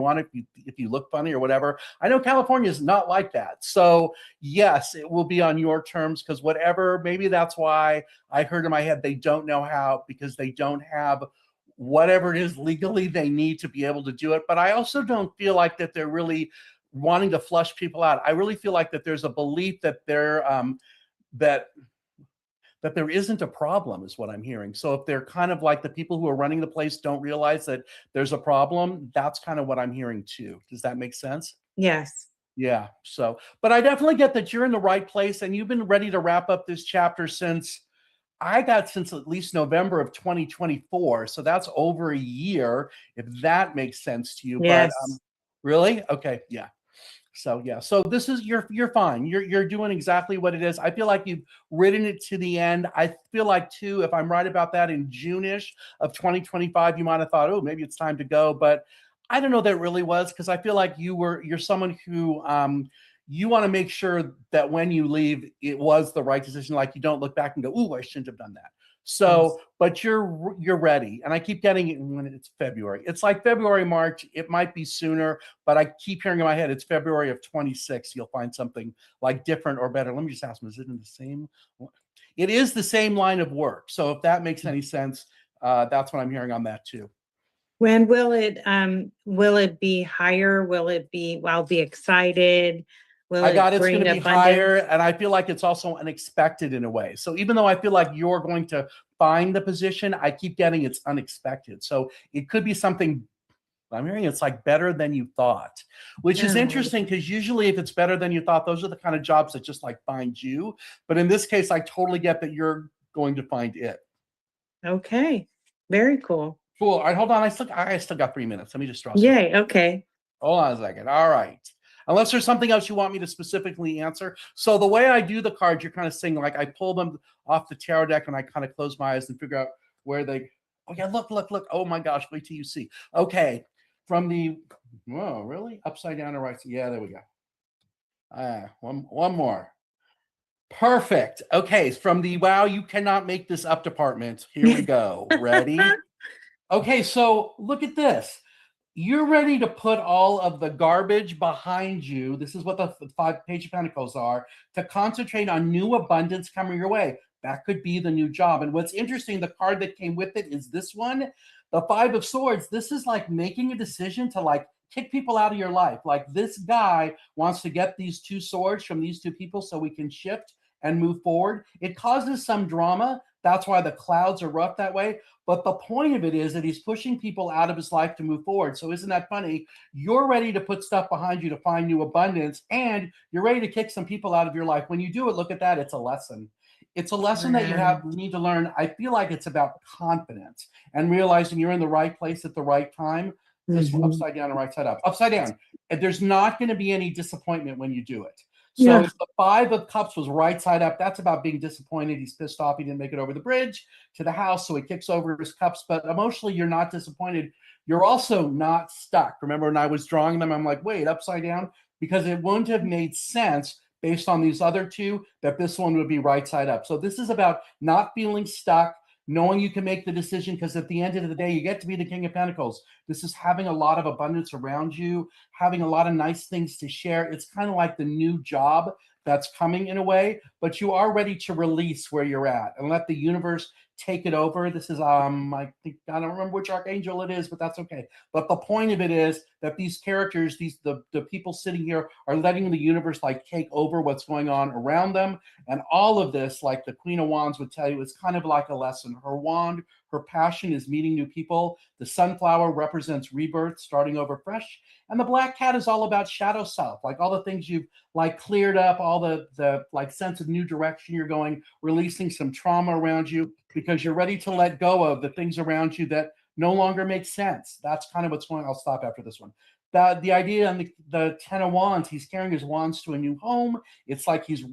want if you look funny or whatever. I know California is not like that. So yes, it will be on your terms, because whatever, maybe that's why I heard in my head they don't know how, because they don't have whatever it is legally they need to be able to do it. But I also don't feel like that they're really wanting to flush people out. I really feel like that there's a belief that they're that that there isn't a problem, is what I'm hearing. So if they're kind of like the people who are running the place don't realize that there's a problem, that's kind of what I'm hearing too. Does that make sense? Yes. Yeah. So, but I definitely get that you're in the right place, and you've been ready to wrap up this chapter since at least November of 2024. So that's over a year, if that makes sense to you. But Yes. really? Okay. Yeah. So yeah, so this is you're fine. You're doing exactly what it is. I feel like you've written it to the end. I feel like too, if I'm right about that, in June-ish of 2025, you might have thought, oh, maybe it's time to go. But I don't know that it really was, because I feel like you're someone who you want to make sure that when you leave, it was the right decision. Like you don't look back and go, ooh, I shouldn't have done that. So, Yes. but you're ready, and I keep getting it when it's February. It's like February, March. It might be sooner, but I keep hearing in my head it's February of 26. You'll find something like different or better. Let me just ask them: is it in the same? It is the same line of work. So if that makes any sense, that's what I'm hearing on that too. When will it be higher? Will it be, I'll be excited? Will I it got it's going bring to be higher, abundance? and I feel like it's also unexpected in a way. So even though I feel like you're going to find the position, I keep getting it's unexpected. So it could be something. I'm hearing it's like better than you thought, which is Oh, interesting, because usually if it's better than you thought, those are the kind of jobs that just like find you. But in this case, I totally get that you're going to find it. okay. Very cool. Cool. All right, hold on. I still got 3 minutes. Let me just draw some. Yay. Okay. Hold on a second. All right. Unless there's something else you want me to specifically answer. So the way I do the cards, you're kind of seeing, like I pull them off the tarot deck and I kind of close my eyes and figure out where they. Oh yeah, look. Oh my gosh, wait till you see. Okay, from the. Oh really? Upside down and right. Yeah, there we go. One more. Perfect. Okay, from the wow, you cannot make this up department. Here we go. Ready? Okay, so look at this. You're ready to put all of the garbage behind you. This is what the 5 Page of Pentacles are, to concentrate on new abundance coming your way. That could be the new job. And what's interesting, the card that came with it is this one, the 5 of Swords. This is like making a decision to like kick people out of your life. Like this guy wants to get these 2 swords from these 2 people so we can shift and move forward. It causes some drama. That's why the clouds are rough that way. But the point of it is that he's pushing people out of his life to move forward. So isn't that funny? You're ready to put stuff behind you to find new abundance, and you're ready to kick some people out of your life. When you do it, look at that. It's a lesson. It's a lesson that you need to learn. I feel like it's about confidence and realizing you're in the right place at the right time. This upside down and right side up. Upside down. And there's not going to be any disappointment when you do it. So if the 5 of Cups was right side up, that's about being disappointed. He's pissed off he didn't make it over the bridge to the house, so he kicks over his cups. But emotionally, you're not disappointed. You're also not stuck. Remember when I was drawing them, I'm like, wait, upside down? Because it wouldn't have made sense based on these other 2 that this one would be right side up. So this is about not feeling stuck, knowing you can make the decision, because at the end of the day, you get to be the King of Pentacles. This is having a lot of abundance around you, having a lot of nice things to share. It's kind of like the new job that's coming in a way, but you are ready to release where you're at and let the universe take it over. This is I don't remember which archangel it is, but that's okay. But the point of it is that these characters, the people sitting here, are letting the universe like take over what's going on around them. And all of this, like the Queen of Wands would tell you, it's kind of like a lesson. Her wand, her passion is meeting new people. The sunflower represents rebirth, starting over fresh. And the black cat is all about shadow self, like all the things you've like cleared up, all the like sense of new direction you're going, releasing some trauma around you because you're ready to let go of the things around you that no longer make sense. That's kind of what's going on. I'll stop after this one. The idea on the 10 of Wands, he's carrying his wands to a new home. It's like he's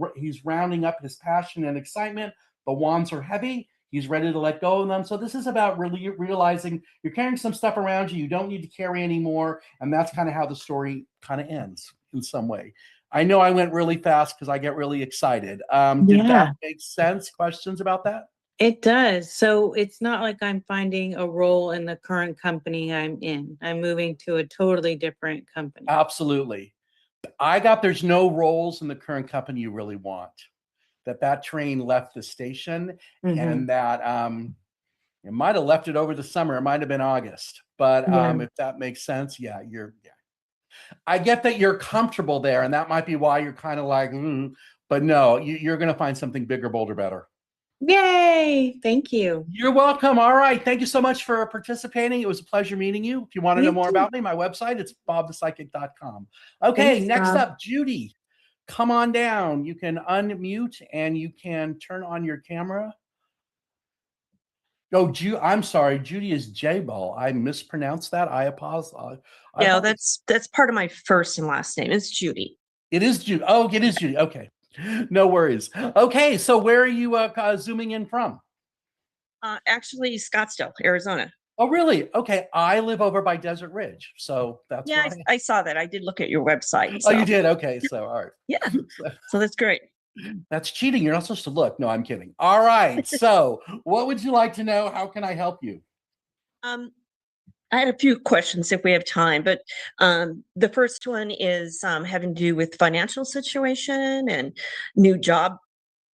rounding up his passion and excitement. The wands are heavy. He's ready to let go of them. So this is about really realizing you're carrying some stuff around you don't need to carry anymore. And that's kind of how the story kind of ends in some way. I know I went really fast because I get really excited. Did that make sense? Questions about that? It does. So it's not like I'm finding a role in the current company I'm in. I'm moving to a totally different company. Absolutely. There's no roles in the current company you really want. That train left the station, Hmm. and that it might have left it over the summer. It might have been August, but Yeah. if that makes sense, yeah, yeah. I get that you're comfortable there, and that might be why you're kind of like, but no, you're going to find something bigger, bolder, better. Yay. Thank you. You're welcome. All right. Thank you so much for participating. It was a pleasure meeting you. If you want to know You more too. about me, my website, it's bobthepsychic.com. Okay, Thanks, next Bob. up, Judy. Come on down. You can unmute and you can turn on your camera. Oh, I'm sorry. Judy is J-Ball. I mispronounced that. I apologize. No, that's part of my first and last name. It's Judy. It is Judy. Oh, it is Judy. Okay. No worries. Okay. So where are you zooming in from? Actually, Scottsdale, Arizona. Oh, really? Okay. I live over by Desert Ridge. So that's Yeah, where I saw that. I did look at your website. Oh, you So did? Okay. So, all right. yeah, so that's great. That's cheating. You're not supposed to look. No, I'm kidding. All right. So, what would you like to know? How can I help you? I had a few questions if we have time, but the first one is having to do with financial situation and new job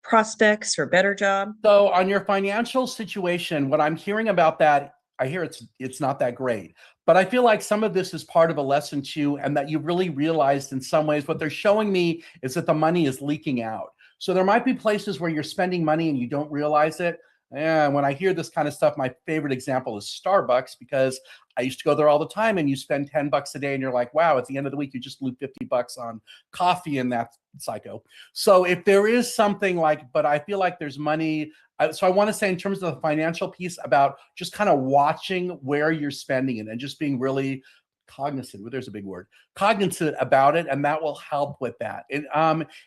prospects or better job. So, on your financial situation, what I'm hearing about that, I hear it's not that great. But I feel like some of this is part of a lesson too, and that you really realized in some ways what they're showing me is that the money is leaking out. So there might be places where you're spending money and you don't realize it. And when I hear this kind of stuff, my favorite example is Starbucks, because I used to go there all the time, and you spend $10 a day and you're like, wow, at the end of the week, you just blew $50 on coffee, and that's psycho. So if there is something like, but I feel like there's money. So I want to say in terms of the financial piece about just kind of watching where you're spending it and just being really cognizant, there's a big word, cognizant about it, and that will help with that. And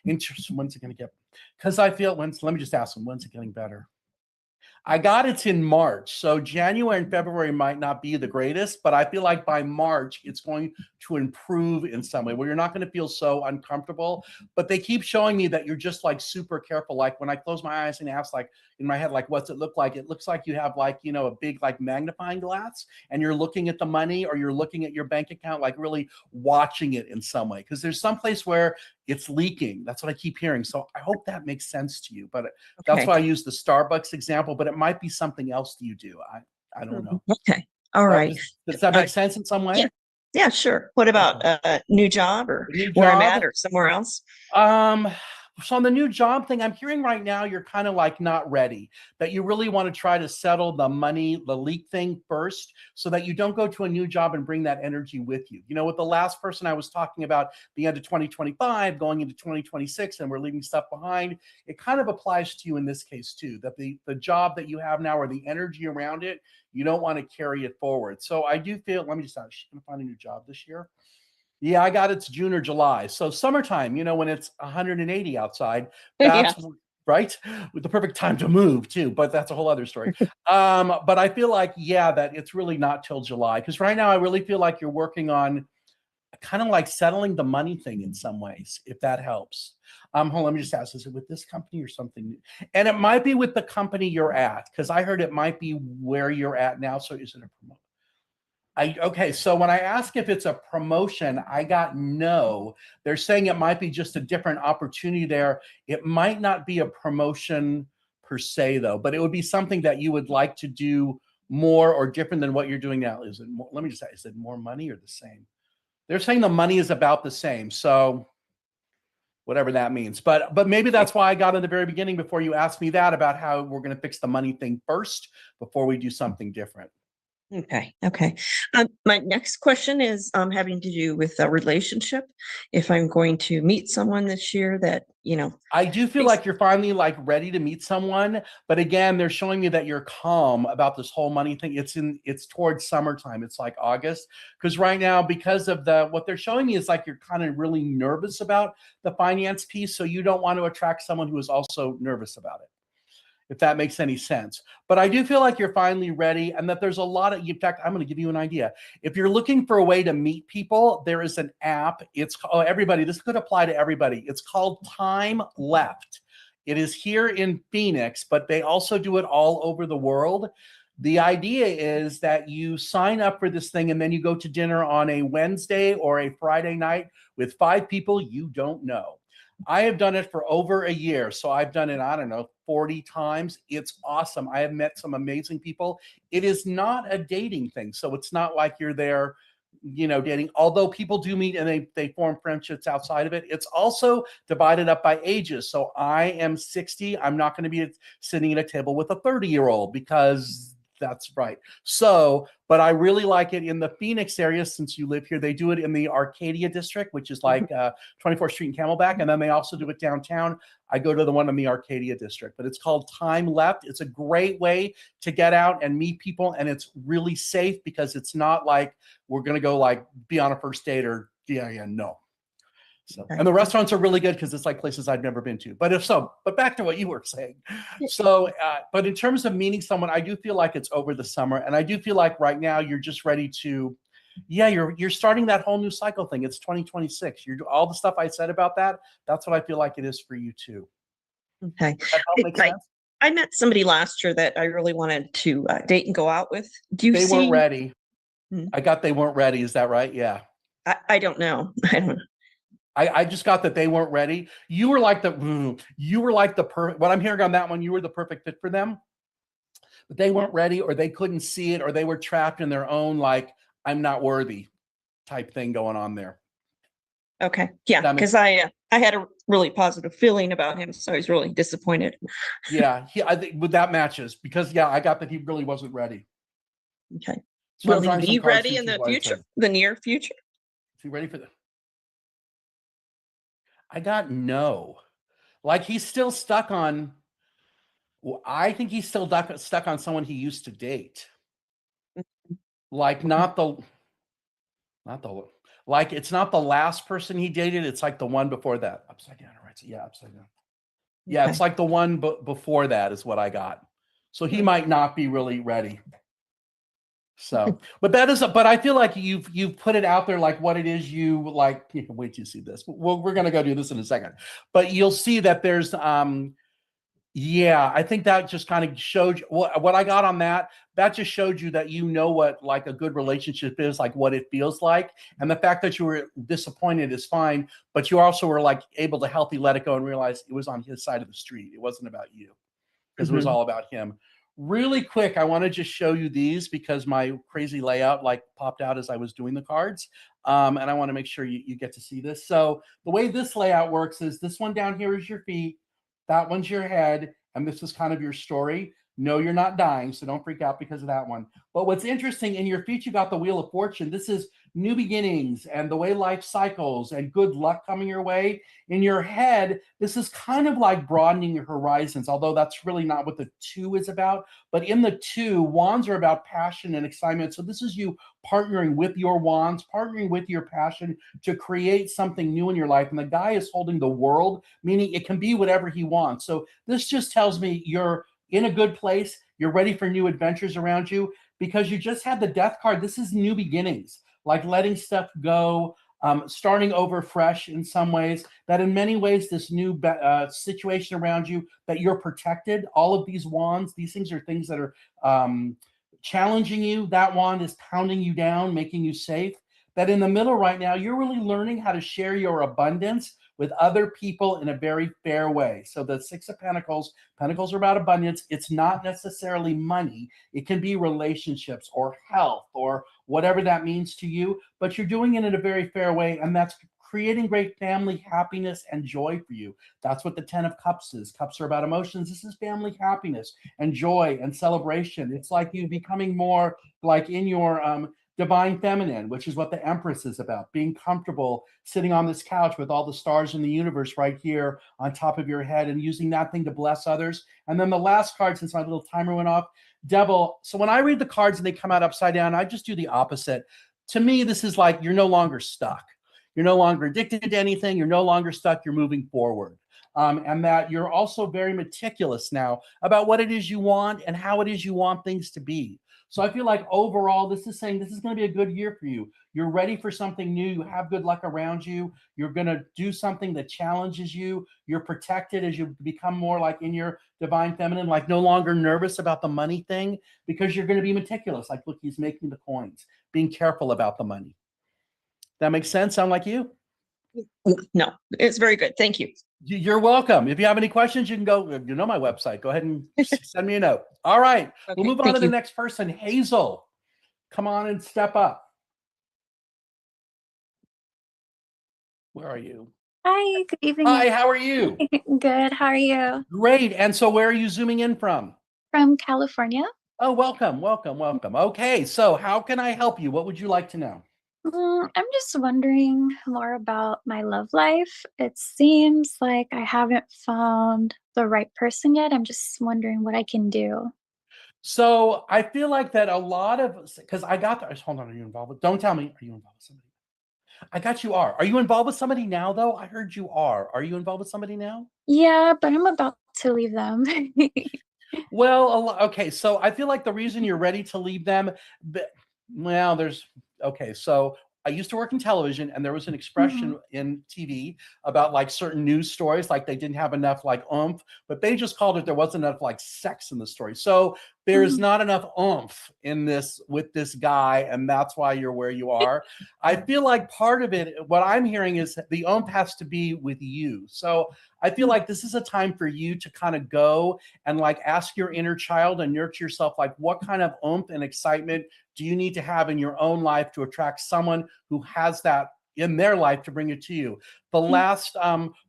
in terms, when's it going to get, because I feel, let me just ask them, when's it getting better? I got it's in March. So January and February might not be the greatest, but I feel like by March, it's going to improve in some way where you're not going to feel so uncomfortable. But they keep showing me that you're just like super careful. Like when I close my eyes and ask, like in my head, like, what's it look like? It looks like you have like, a big like magnifying glass, and you're looking at the money or you're looking at your bank account, like really watching it in some way. Because there's some place where it's leaking. That's what I keep hearing. So I hope that makes sense to you. But that's Okay. why I use the Starbucks example, but it might be something else that you do. I don't know. Okay. All right. Does that make sense in some way? Yeah. Yeah, sure. What about new job or New where I'm job? at or somewhere else? So on the new job thing, I'm hearing right now you're kind of like not ready, that you really want to try to settle the money, the leak thing first, so that you don't go to a new job and bring that energy with you. With the last person I was talking about, the end of 2025, going into 2026, and we're leaving stuff behind, it kind of applies to you in this case too, that the job that you have now or the energy around it, you don't want to carry it forward. So I do feel, let me just ask, she's going to find a new job this year? Yeah, I got it's June or July. So summertime, when it's 180 outside, that's right. With the perfect time to move too, but that's a whole other story. But I feel like, yeah, that it's really not till July. Because right now I really feel like you're working on kind of like settling the money thing in some ways, if that helps. Hold on, let me just ask, is it with this company or something new? And it might be with the company you're at, because I heard it might be where you're at now. So is it a promotion? Okay, so when I ask if it's a promotion, I got no. They're saying it might be just a different opportunity there. It might not be a promotion per se, though, but it would be something that you would like to do more or different than what you're doing now. Is it more, let me just say, is it more money or the same? They're saying the money is about the same. So whatever that means. But maybe that's why I got in the very beginning before you asked me that about how we're going to fix the money thing first before we do something different. Okay. Okay. My next question is having to do with a relationship. If I'm going to meet someone this year that, I do feel like you're finally like ready to meet someone, but again, they're showing me that you're calm about this whole money thing. It's towards summertime. It's like August, because right now, because of what they're showing me is like you're kind of really nervous about the finance piece, so you don't want to attract someone who is also nervous about it, if that makes any sense. But I do feel like you're finally ready, and that there's a lot of, in fact, I'm going to give you an idea. If you're looking for a way to meet people, there is an app. It's everybody, this could apply to everybody. It's called Time Left. It is here in Phoenix, but they also do it all over the world. The idea is that you sign up for this thing and then you go to dinner on a Wednesday or a Friday night with 5 people you don't know. I have done it for over a year. So I've done it, I don't know, 40 times. It's awesome. I have met some amazing people. It is not a dating thing. So it's not like you're there, dating, although people do meet and they form friendships outside of it. It's also divided up by ages. So I am 60. I'm not going to be sitting at a table with a 30-year-old because that's right. So, but I really like it in the Phoenix area since you live here. They do it in the Arcadia district, which is like 24th Street and Camelback. And then they also do it downtown. I go to the one in the Arcadia district, but it's called Time Left. It's a great way to get out and meet people. And it's really safe because it's not like we're going to go like be on a first date or no. So, and the restaurants are really good because it's like places I've never been to. But back to what you were saying. So, but in terms of meeting someone, I do feel like it's over the summer. And I do feel like right now you're just ready to, you're starting that whole new cycle thing. It's 2026. All the stuff I said about that. That's what I feel like it is for you too. Okay. Does that help make sense? I met somebody last year that I really wanted to date and go out with. They weren't ready. I got they weren't ready. Is that right? Yeah. I don't know. I don't know. I just got that they weren't ready. You were like what I'm hearing on that one, you were the perfect fit for them, but they weren't ready or they couldn't see it or they were trapped in their own, like, I'm not worthy type thing going on there. Okay. Yeah. Because I had a really positive feeling about him. So I was really disappointed. Yeah. I think that matches because I got that he really wasn't ready. Okay. So will he be ready in the future, the near future? Is he ready for that? I got no. Like he's still stuck on. Well, I think he's still stuck on someone he used to date. Like like it's not the last person he dated. It's like the one before that. Upside down, right? Yeah, upside down. Yeah, okay. It's like the one before that is what I got. So he might not be really ready. So, but I feel like you've put it out there like what it is you like. Wait till you see this. We're gonna go do this in a second, but you'll see that there's I think that just kind of showed what I got on that. That just showed you that what like a good relationship is, like what it feels like, and the fact that you were disappointed is fine, but you also were like able to healthy let it go and realize it was on his side of the street. It wasn't about you because it was all about him. Really quick, I want to just show you these because my crazy layout like popped out as I was doing the cards. And I want to make sure you get to see this. So the way this layout works is this one down here is your feet. That one's your head. And this is kind of your story. No, you're not dying, so don't freak out because of that one. But what's interesting, in your feet, you got the Wheel of Fortune. This is new beginnings and the way life cycles and good luck coming your way. In your head, this is kind of like broadening your horizons, although that's really not what the 2 is about. But in the 2, wands are about passion and excitement. So this is you partnering with your wands, partnering with your passion to create something new in your life. And the guy is holding the world, meaning it can be whatever he wants. So this just tells me you're in a good place. You're ready for new adventures around you because you just had the Death card. This is new beginnings, like letting stuff go, starting over fresh in some ways, that in many ways, this new situation around you, that you're protected. All of these wands, these things are things that are challenging you. That wand is pounding you down, making you safe. That in the middle right now, you're really learning how to share your abundance with other people in a very fair way. So the 6 of Pentacles are about abundance. It's not necessarily money. It can be relationships or health or whatever that means to you, but you're doing it in a very fair way. And that's creating great family happiness and joy for you. That's what the 10 of Cups is. Cups are about emotions. This is family happiness and joy and celebration. It's like you becoming more like in your divine feminine, which is what the Empress is about, being comfortable sitting on this couch with all the stars in the universe right here on top of your head and using that thing to bless others. And then the last card, since my little timer went off, Devil. So when I read the cards and they come out upside down, I just do the opposite. To me, this is like you're no longer stuck. You're no longer addicted to anything. You're no longer stuck. You're moving forward. And that you're also very meticulous now about what it is you want and how it is you want things to be. So I feel like overall, this is saying this is going to be a good year for you. You're ready for something new. You have good luck around you. You're going to do something that challenges you. You're protected as you become more like in your divine feminine, like no longer nervous about the money thing, because you're going to be meticulous. Like, look, he's making the coins, being careful about the money. That makes sense? Sound like you? No, it's very good. Thank you. You're welcome. If you have any questions, you can go, you know, my website. Go ahead and send me a note. All right. Okay, We'll move on thank to the you. next person. Hazel, come on and step up. Where are you? Hi, good evening. Hi, how are you? Good, how are you? Great. And so where are you zooming in from? From California. Oh, welcome, welcome, welcome. Okay. So how can I help you? What would you like to know? I'm just wondering more about my love life. It seems like I haven't found the right person yet. I'm just wondering what I can do. So I feel like that a lot of, because I got the, hold on, are you involved with, don't tell me, are you involved with somebody? I got you are. Are you involved with somebody now though? I heard you are. Are you involved with somebody now? Yeah, but I'm about to leave them. Well, okay. So I feel like the reason you're ready to leave them, well, okay. So I used to work in television, and there was an expression in TV about like certain news stories, like they didn't have enough like oomph, but they just called it there wasn't enough like sex in the story. So there's not enough oomph in this with this guy, and that's why you're where you are. I feel like part of it, what I'm hearing is the oomph has to be with you. So I feel like this is a time for you to kind of go and like ask your inner child and nurture yourself, like what kind of oomph and excitement do you need to have in your own life to attract someone who has that in their life to bring it to you. The last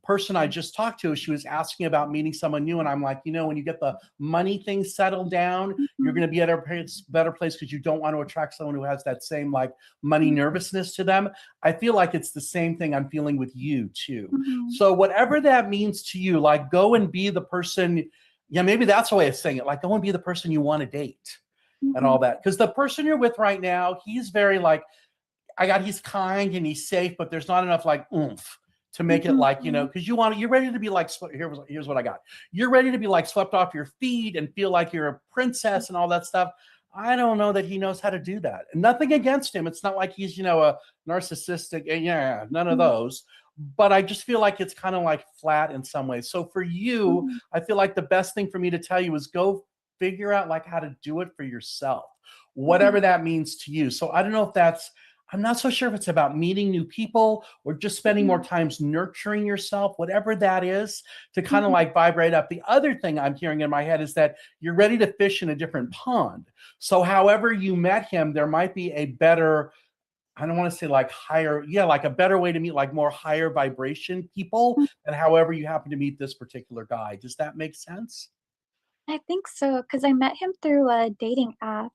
person I just talked to, she was asking about meeting someone new, and I'm like, you know, when you get the money thing settled down, you're going to be at a better place because you don't want to attract someone who has that same like money nervousness to them. I feel like it's the same thing I'm feeling with you too. So whatever that means to you, like go and be the person. Yeah, maybe that's a way of saying it. Like go and be the person you want to date and all that. Because the person you're with right now, he's very like, he's kind and he's safe, but there's not enough like oomph to make it like, you know, because you're ready to be like, here's what I got. You're ready to be like swept off your feet and feel like you're a princess and all that stuff. I don't know that he knows how to do that. And nothing against him. It's not like he's, you know, a narcissistic, yeah, none of those. But I just feel like it's kind of like flat in some ways. So for you, I feel like the best thing for me to tell you is go figure out like how to do it for yourself, whatever that means to you. So I don't know if I'm not so sure if it's about meeting new people or just spending more times nurturing yourself, whatever that is, to kind of like vibrate up. The other thing I'm hearing in my head is that you're ready to fish in a different pond. So however you met him, there might be a better, I don't want to say like higher, yeah, like a better way to meet like more higher vibration people than however you happen to meet this particular guy. Does that make sense? I think so, because I met him through a dating app.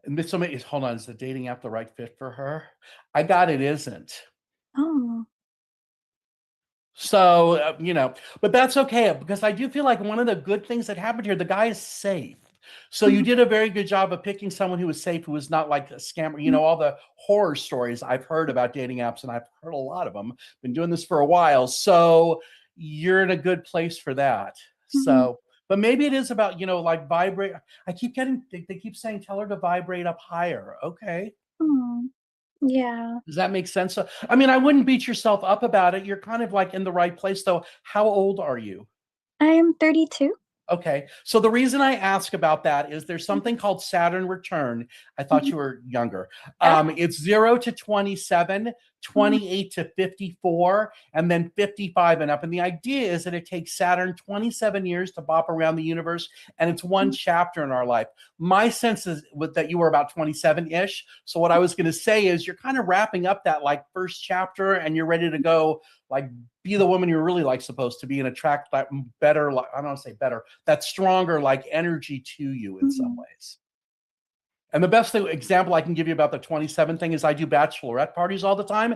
And this, hold on, is the dating app the right fit for her? I got it isn't. Oh. So, you know, but that's okay because I do feel like one of the good things that happened here, the guy is safe. So you did a very good job of picking someone who was safe, who was not like a scammer. You know, all the horror stories I've heard about dating apps, and I've heard a lot of them, been doing this for a while. So you're in a good place for that. So, but maybe it is about, you know, like vibrate. I keep getting, they keep saying, tell her to vibrate up higher. Okay. Yeah. Does that make sense? So, I mean, I wouldn't beat yourself up about it. You're kind of like in the right place though. How old are you? I am 32. Okay. So the reason I ask about that is there's something called Saturn return. I thought you were younger. It's 0 to 27, 28 to 54, and then 55 and up. And the idea is that it takes Saturn 27 years to bop around the universe, and it's one chapter in our life. My sense is that you were about 27-ish. So what I was going to say is you're kind of wrapping up that like first chapter, and you're ready to go like be the woman you're really like supposed to be and attract that better, like I don't want to say better, that stronger like energy to you in some ways. And the best example I can give you about the 27 thing is I do bachelorette parties all the time.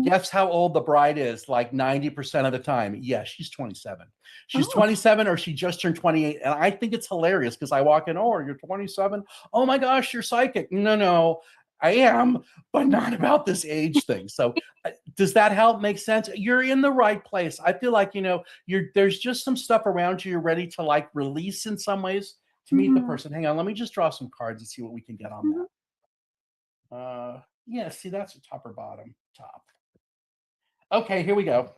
Guess how old the bride is? Like 90% of the time. Yeah, she's 27. She's 27 or she just turned 28. And I think it's hilarious because I walk in, oh, you're 27? Oh my gosh, you're psychic. No, I am, but not about this age thing. So does that help make sense? You're in the right place. I feel like, you know, there's just some stuff around you you're ready to like release in some ways to meet the person. Hang on, let me just draw some cards and see what we can get on that. Yeah, see, that's the top or bottom, top. Okay, here we go.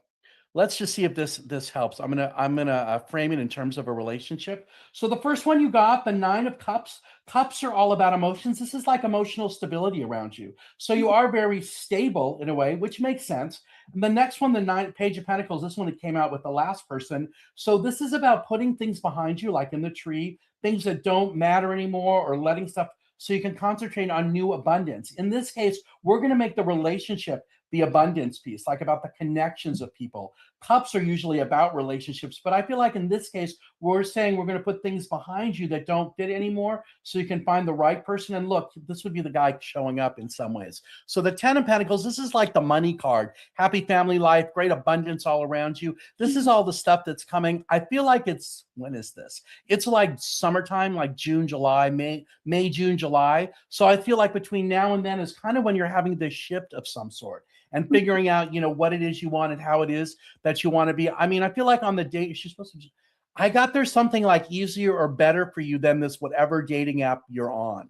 Let's just see if this helps. I'm gonna frame it in terms of a relationship. So the first one you got, the 9 of Cups. Cups are all about emotions. This is like emotional stability around you. So you are very stable in a way, which makes sense. And the next one, the Page of Pentacles. This one that came out with the last person. So this is about putting things behind you, like in the tree, things that don't matter anymore, or letting stuff so you can concentrate on new abundance. In this case, we're going to make the relationship the abundance piece, like about the connections of people. Cups are usually about relationships, but I feel like in this case, we're saying we're going to put things behind you that don't fit anymore so you can find the right person. And look, this would be the guy showing up in some ways. So the 10 of Pentacles, this is like the money card, happy family life, great abundance all around you. This is all the stuff that's coming. I feel like it's, when is this? It's like summertime, like June, July, May, June, July. So I feel like between now and then is kind of when you're having this shift of some sort and figuring out, what it is you want and how it is that you want to be. I mean, I feel like on the date, she's supposed to, I got there's something like easier or better for you than this whatever dating app you're on,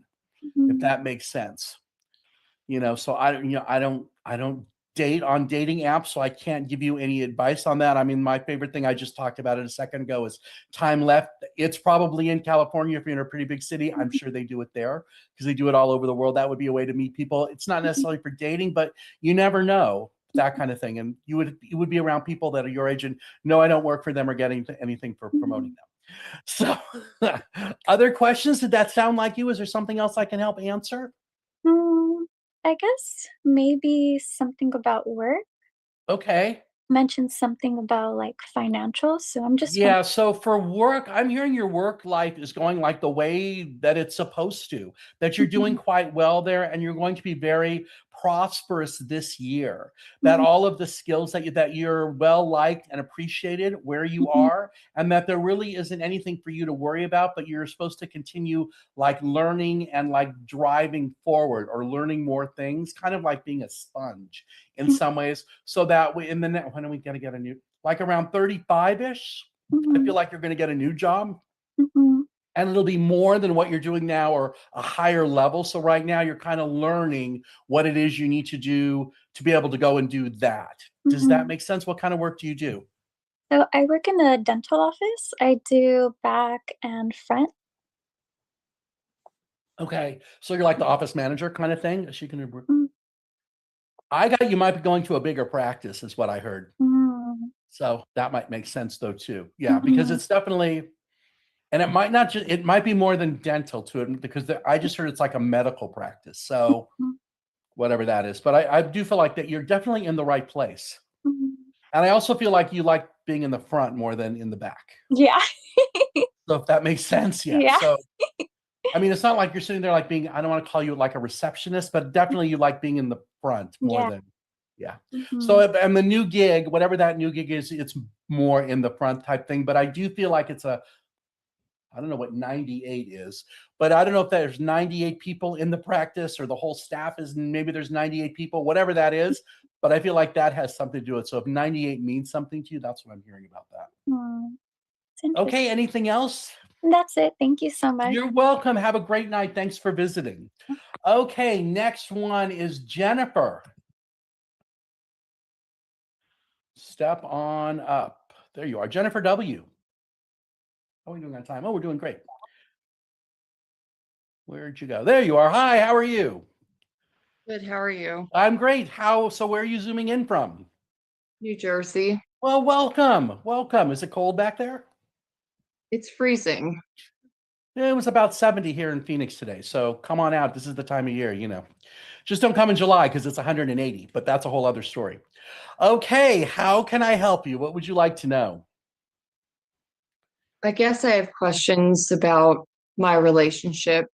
if that makes sense. So I don't date on dating apps, so I can't give you any advice on that. I mean, my favorite thing I just talked about it a second ago is time left. It's probably in California. If you're in a pretty big city, I'm sure they do it there because they do it all over the world. That would be a way to meet people. It's not necessarily for dating, but you never know, that kind of thing. And you would be around people that are your age and no, I don't work for them or getting anything for promoting them. So other questions? Did that sound like you? Is there something else I can help answer? I guess maybe something about work. Okay. Mentioned something about like financial. So I'm just Yeah, so for work, I'm hearing your work life is going like the way that it's supposed to, that you're doing quite well there and you're going to be very prosperous this year. That all of the skills that you're well liked and appreciated where you are, and that there really isn't anything for you to worry about, but you're supposed to continue like learning and like driving forward or learning more things, kind of like being a sponge in some ways. So that we in the net, when are we gonna get a new, like around 35-ish? I feel like you're going to get a new job and it'll be more than what you're doing now or a higher level. So right now you're kind of learning what it is you need to do to be able to go and do that. Does that make sense? What kind of work do you do? So I work in a dental office. I do back and front. Okay. So you're like the office manager kind of thing. Is she can work? Mm, I got you might be going to a bigger practice is what I heard. mm, So that might make sense though too. Yeah, because it's definitely, and it might not just, it might be more than dental to it because I just heard it's like a medical practice. So mm, whatever that is, but I do feel like that you're definitely in the right place. mm. And I also feel like you like being in the front more than in the back. Yeah. So if that makes sense, yeah. Yeah. So, I mean, it's not like you're sitting there like being, I don't want to call you like a receptionist, but definitely you like being in the front more Yeah. than, yeah. So, and the new gig, whatever that new gig is, it's more in the front type thing. But I do feel like it's I don't know what 98 is, but I don't know if there's 98 people in the practice or the whole staff is, maybe there's 98 people, whatever that is. But I feel like that has something to do with it. So if 98 means something to you, that's what I'm hearing about that. It's interesting. Okay, anything else? That's it. Thank you so much. You're welcome. Have a great night. Thanks for visiting. Okay, next one is Jennifer. Step on up. There you are. Jennifer W. How are we doing on time? Oh, we're doing great. Where'd you go? There you are. Hi, how are you? Good, how are you? I'm great. So where are you zooming in from? New Jersey. Well, welcome. Welcome. Is it cold back there? It's freezing. It was about 70 here in Phoenix today. So come on out. This is the time of year, Just don't come in July because it's 180, but that's a whole other story. Okay, how can I help you? What would you like to know? I guess I have questions about my relationship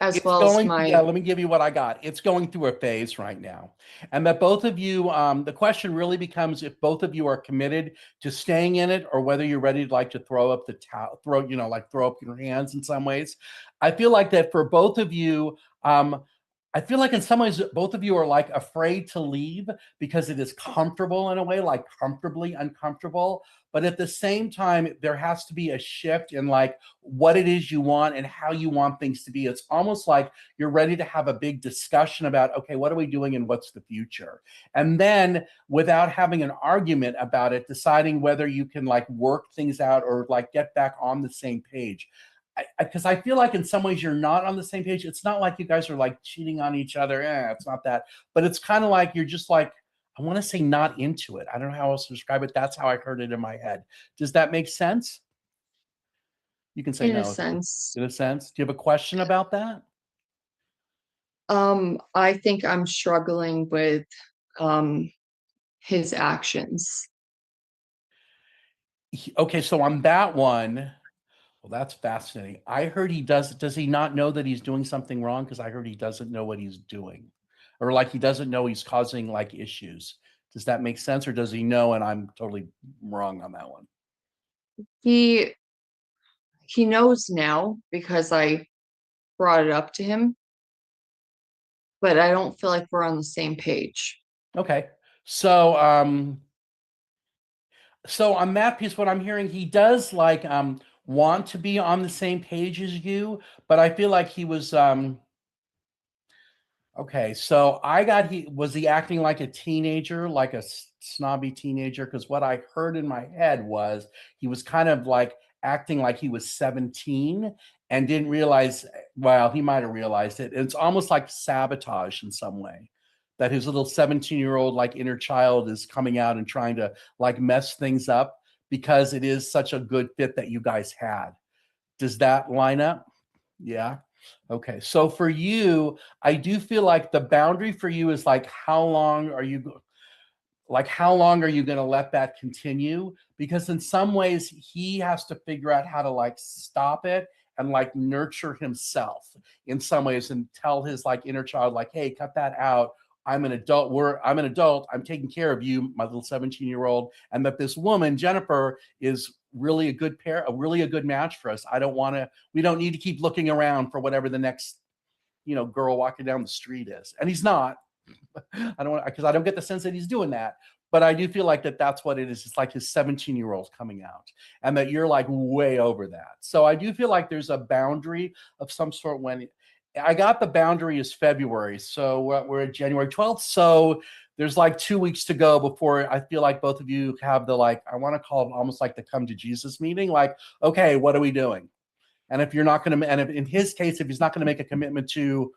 as It's well as going, my yeah, let me give you what I got. It's going through a phase right now. And that both of you, the question really becomes if both of you are committed to staying in it or whether you're ready to like to throw up the towel, throw up your hands in some ways. I feel like that for both of you, I feel like in some ways both of you are like afraid to leave because it is comfortable in a way, like comfortably uncomfortable. But at the same time, there has to be a shift in like what it is you want and how you want things to be. It's almost like you're ready to have a big discussion about, okay, what are we doing and what's the future? And then without having an argument about it, deciding whether you can like work things out or like get back on the same page. Because I feel like in some ways you're not on the same page. It's not like you guys are like cheating on each other. It's not that. But it's kind of like you're just like, I want to say not into it. I don't know how else to describe it. That's how I heard it in my head. Does that make sense? You can say In no. a sense. In a sense. Do you have a question about that? I think I'm struggling with his actions. Okay, so on that one, well, that's fascinating. I heard he does he not know that he's doing something wrong? Because I heard he doesn't know what he's doing. Or like he doesn't know he's causing like issues. Does that make sense? Or does he know and I'm totally wrong on that one? He knows now because I brought it up to him, but I don't feel like we're on the same page. Okay. So so on that piece, what I'm hearing, he does like want to be on the same page as you, but I feel like he was okay, so I got he acting like a teenager, like a snobby teenager? Because what I heard in my head was he was kind of like acting like he was 17 and didn't realize, well, he might have realized it. It's almost like sabotage in some way. That his little 17-year-old like inner child is coming out and trying to like mess things up because it is such a good fit that you guys had. Does that line up? Yeah. Okay. So for you, I do feel like the boundary for you is like how long are you going to let that continue? Because in some ways he has to figure out how to like stop it and like nurture himself in some ways and tell his like inner child like, hey, cut that out. I'm an adult. I'm an adult. I'm taking care of you, my little 17-year-old, and that this woman, Jennifer, is really a good pair, really a good match for us. We don't need to keep looking around for whatever the next, girl walking down the street is. And he's not. I don't because I don't get the sense that he's doing that. But I do feel like that's what it is. It's like his 17-year-old coming out, and that you're like way over that. So I do feel like there's a boundary of some sort when I got the boundary is February. So we're at January 12th. So there's like 2 weeks to go before I feel like both of you have the like, I want to call it almost like the come to Jesus meeting. Like, okay, what are we doing? And if you're not going to, and if, in his case, if he's not going to make a commitment to,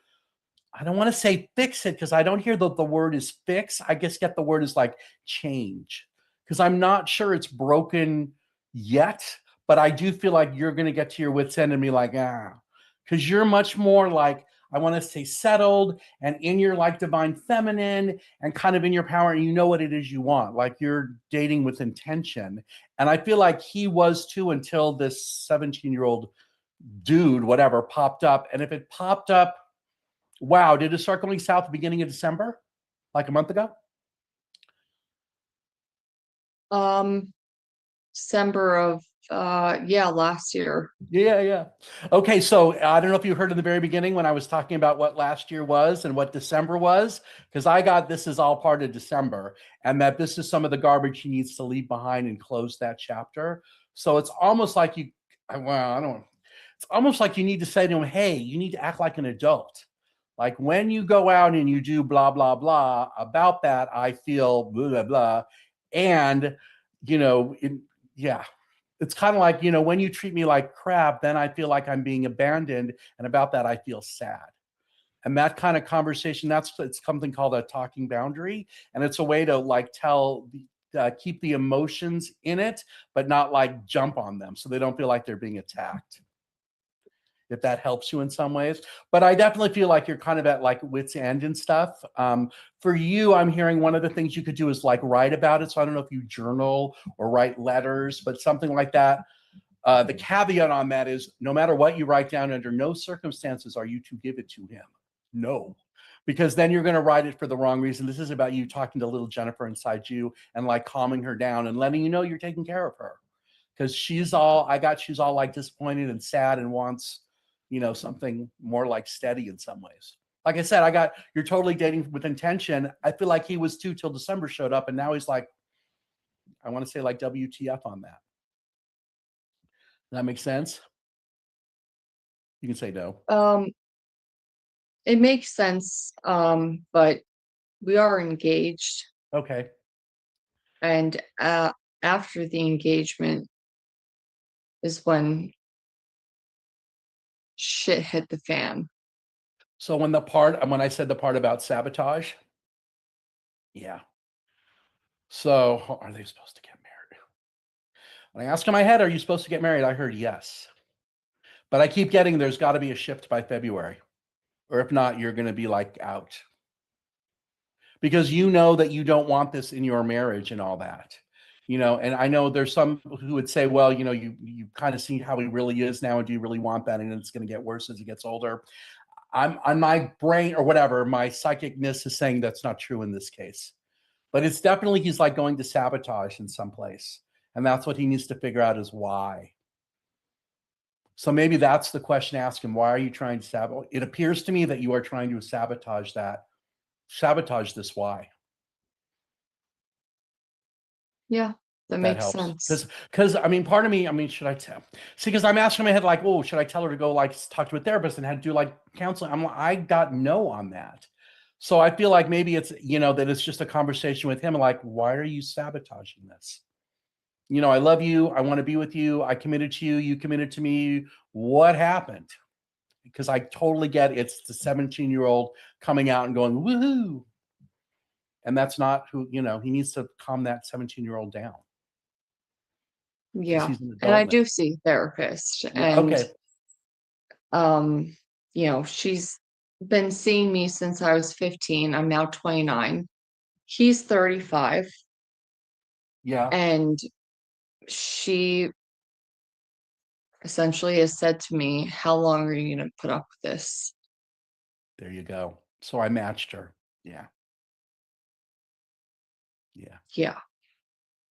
I don't want to say fix it because I don't hear that the word is fix. I guess get the word is like change because I'm not sure it's broken yet, but I do feel like you're going to get to your wit's end and be like, because you're much more like, I want to say settled and in your like divine feminine and kind of in your power and you know what it is you want. Like you're dating with intention. And I feel like he was too until this 17-year-old dude, whatever, popped up. And if it popped up, wow, did it start going south beginning of December? Like a month ago? December of last year. Yeah. Okay, so I don't know if you heard in the very beginning when I was talking about what last year was and what December was, because I got this is all part of December, and that this is some of the garbage he needs to leave behind and close that chapter. So it's almost like it's almost like you need to say to him, hey, you need to act like an adult. Like when you go out and you do blah, blah, blah about that, I feel blah, blah, blah. And, it's kind of like, when you treat me like crap, then I feel like I'm being abandoned. And about that, I feel sad. And that kind of conversation, it's something called a talking boundary. And it's a way to like keep the emotions in it, but not like jump on them. So they don't feel like they're being attacked. If that helps you in some ways. But I definitely feel like you're kind of at like wit's end and stuff. For you, I'm hearing one of the things you could do is like write about it. So I don't know if you journal or write letters, but something like that. The caveat on that is no matter what you write down, under no circumstances are you to give it to him. No. Because then you're going to write it for the wrong reason. This is about you talking to little Jennifer inside you and like calming her down and letting you know you're taking care of her. Because she's all like disappointed and sad and wants something more like steady in some ways. Like I said, you're totally dating with intention. I feel like he was too till December showed up, and now he's like, I want to say like WTF on that. Does that make sense? You can say no. It makes sense, but we are engaged, Okay. and after the engagement is when shit hit the fan. So when I said the part about sabotage, yeah. So are they supposed to get married? When I asked in my head, are you supposed to get married? I heard yes. But I keep getting there's got to be a shift by February. Or if not, you're going to be like out. Because you know that you don't want this in your marriage and all that. You know, and I know there's some who would say, well, you know, you kind of see how he really is now, and do you really want that? And it's going to get worse as he gets older. I'm on my brain or whatever, my psychicness is saying that's not true in this case. But it's definitely he's like going to sabotage in some place. And that's what he needs to figure out is why. So maybe that's the question to ask him. Why are you trying to sabotage? It appears to me that you are trying to sabotage this why. Yeah, that makes sense. Because I mean, part of me, I mean, should I tell? See, because I'm asking in my head, like, oh, should I tell her to go like talk to a therapist and have to do like counseling? I got no on that. So I feel like maybe it's, you know, that it's just a conversation with him. Like, why are you sabotaging this? You know, I love you. I want to be with you. I committed to you. You committed to me. What happened? Because I totally get it's the 17-year-old coming out and going, woohoo. And that's not who, you know, he needs to calm that 17-year-old down. Yeah. He's an And I adult now. do see therapists, Yeah, and okay. you know, she's been seeing me since I was 15. I'm now 29. He's 35. Yeah. And she essentially has said to me, how long are you going to put up with this? There you go. So I matched her. Yeah. Yeah. Yeah.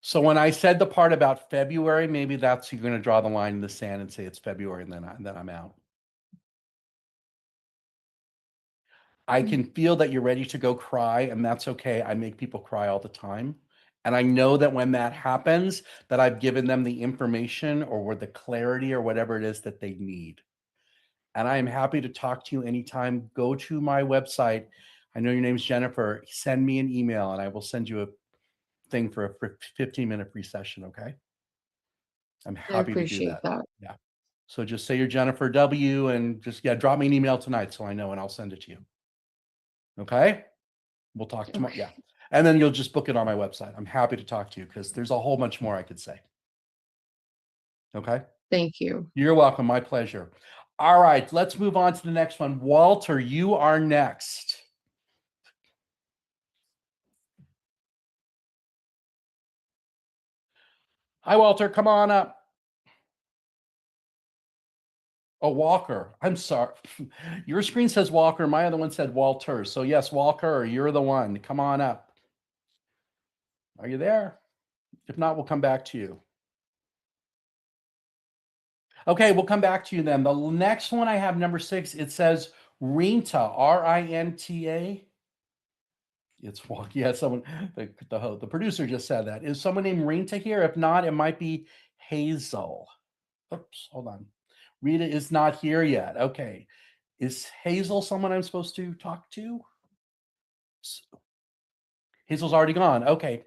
So when I said the part about February, maybe that's you're going to draw the line in the sand and say it's February, and then I'm out. I can feel that you're ready to go cry, and that's okay. I make people cry all the time. And I know that when that happens, that I've given them the information or the clarity or whatever it is that they need. And I am happy to talk to you anytime. Go to my website. I know your name's Jennifer. Send me an email and I will send you a thing for a 15-minute free session, okay? I'm I happy to do appreciate that. Yeah. So just say you're Jennifer W and just, yeah, drop me an email tonight so I know and I'll send it to you. Okay? We'll talk tomorrow. Okay. Yeah. And then you'll just book it on my website. I'm happy to talk to you because there's a whole bunch more I could say. Okay? Thank you. You're welcome. My pleasure. All right, let's move on to the next one. Walter, you are next. Hi, Walter. Come on up. Oh, Walker. I'm sorry. Your screen says Walker. My other one said Walter. So yes, Walker, you're the one. Come on up. Are you there? If not, we'll come back to you. Okay, we'll come back to you then. The next one I have, number 6, it says Rinta, R-I-N-T-A. It's yeah, someone, the producer just said that. Is someone named Rinta here? If not, it might be Hazel. Oops, hold on. Rita is not here yet. Okay. Is Hazel someone I'm supposed to talk to? Hazel's already gone. Okay.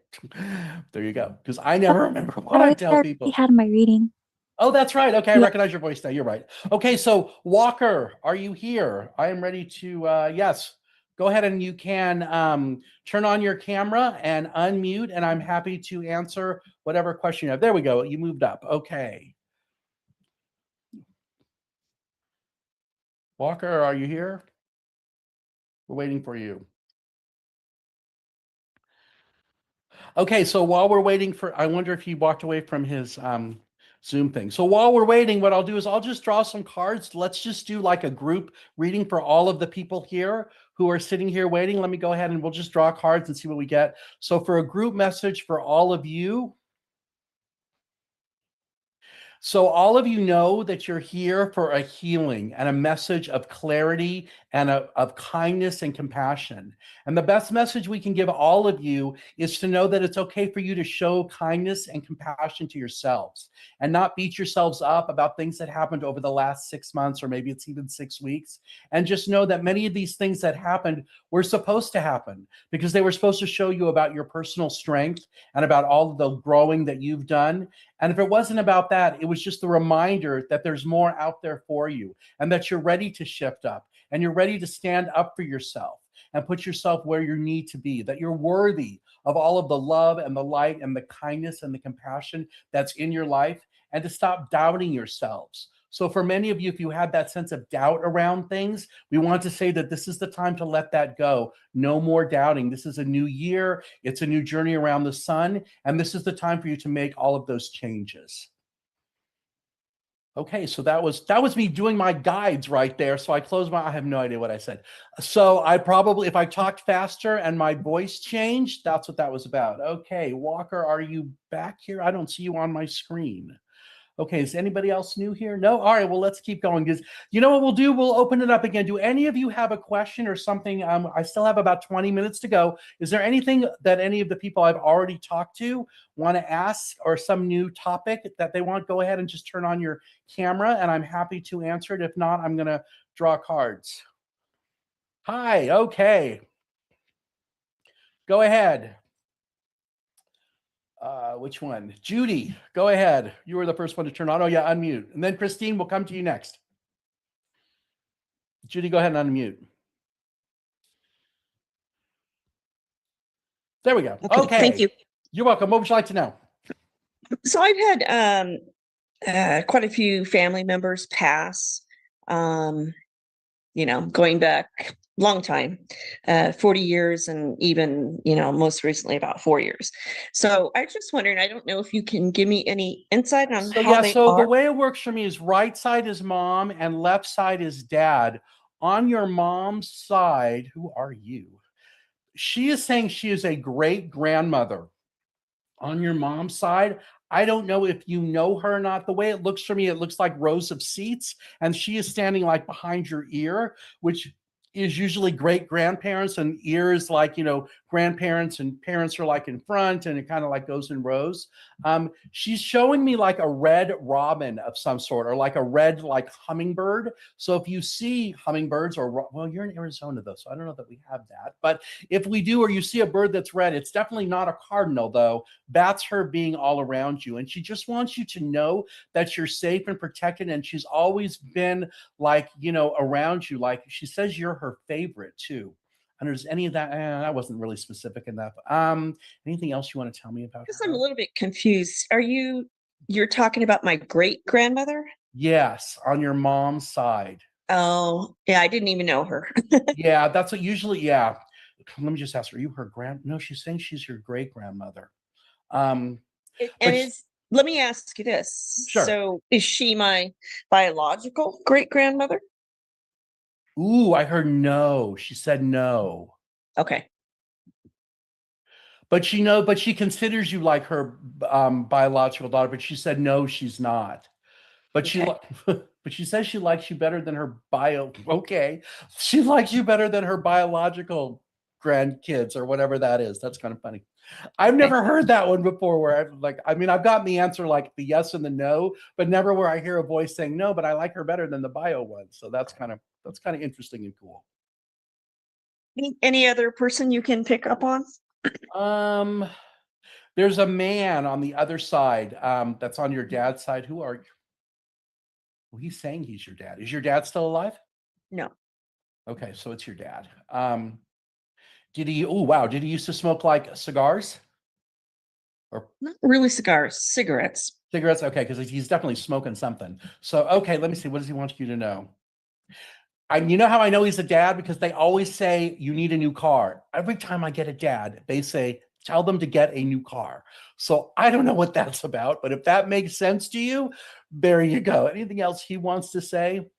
There you go. Because I never remember what I tell people. I had my reading. Oh, that's right. Okay, I Yeah. recognize your voice now. You're right. Okay, so Walker, are you here? I am ready to, yes, go ahead and you can turn on your camera and unmute, and I'm happy to answer whatever question you have. There we go. You moved up. Okay. Walker, are you here? We're waiting for you. Okay, so while we're waiting for, I wonder if he walked away from his Zoom thing. So while we're waiting, what I'll do is I'll just draw some cards. Let's just do like a group reading for all of the people here who are sitting here waiting. Let me go ahead and we'll just draw cards and see what we get. So for a group message for all of you. So all of you know that you're here for a healing and a message of clarity and of kindness and compassion. And the best message we can give all of you is to know that it's okay for you to show kindness and compassion to yourselves and not beat yourselves up about things that happened over the last 6 months, or maybe it's even 6 weeks. And just know that many of these things that happened were supposed to happen because they were supposed to show you about your personal strength and about all of the growing that you've done. And if it wasn't about that, it was just the reminder that there's more out there for you and that you're ready to shift up and you're ready to stand up for yourself and put yourself where you need to be, that you're worthy of all of the love and the light and the kindness and the compassion that's in your life, and to stop doubting yourselves. So for many of you, if you had that sense of doubt around things, we want to say that this is the time to let that go. No more doubting. This is a new year. It's a new journey around the sun. And this is the time for you to make all of those changes. Okay, so that was me doing my guides right there. So I closed I have no idea what I said. So I probably, if I talked faster and my voice changed, that's what that was about. Okay, Walker, are you back here? I don't see you on my screen. Okay, is anybody else new here? No? All right, well, let's keep going, because you know what we'll do? We'll open it up again. Do any of you have a question or something? I still have about 20 minutes to go. Is there anything that any of the people I've already talked to want to ask, or some new topic that they want? Go ahead and just turn on your camera, and I'm happy to answer it. If not, I'm going to draw cards. Hi, okay. Go ahead. Which one? Judy, go ahead. You were the first one to turn on. Oh, yeah, unmute. And then Christine, we'll come to you next. Judy, go ahead and unmute. There we go. Okay. Thank you. You're welcome. What would you like to know? So I've had quite a few family members pass, going back long time, 40 years, and even, most recently about 4 years. So I just wondering, I don't know if you can give me any insight on how they so are. the way it works for me is right side is mom and left side is dad. On your mom's side, who are you? She is saying she is a great grandmother. On your mom's side, I don't know if you know her or not. The way it looks for me, it looks like rows of seats, and she is standing like behind your ear, which is usually great grandparents, and ears like, grandparents, and parents are like in front, and it kind of like goes in rows. She's showing me like a red robin of some sort, or like a red like hummingbird. So if you see hummingbirds, or, well, you're in Arizona though, so I don't know that we have that. But if we do, or you see a bird that's red, it's definitely not a cardinal though. That's her being all around you. And she just wants you to know that you're safe and protected. And she's always been like, around you. Like she says you're her favorite too. And there's any of that, that wasn't really specific enough. Anything else you want to tell me about Because her? I'm a little bit confused. You're talking about my great grandmother? Yes, on your mom's side. Oh, yeah, I didn't even know her. Yeah, that's what usually, yeah. Let me just ask her, are you her no, she's saying she's your great grandmother. Let me ask you this. Sure. So is she my biological great grandmother? Ooh, I heard no. She said no. Okay. But she considers you like her biological daughter, but she said no, she's not. But but she says she likes you better than her okay. She likes you better than her biological grandkids, or whatever that is. That's kind of funny. I've never heard that one before where I've gotten the answer like the yes and the no, but never where I hear a voice saying no, but I like her better than the bio one. So that's kind of interesting and cool. Any other person you can pick up on? There's a man on the other side, that's on your dad's side. Who are you? Well, he's saying he's your dad. Is your dad still alive? No. Okay, so it's your dad. Did he used to smoke like cigars? Or Not really cigars, cigarettes. cigarettes? Okay, because he's definitely smoking something. So, okay, let me see. What does he want you to know? You know how I know he's a dad? Because they always say you need a new car. Every time I get a dad, they say, tell them to get a new car. So I don't know what that's about, but if that makes sense to you, there you go. Anything else he wants to say?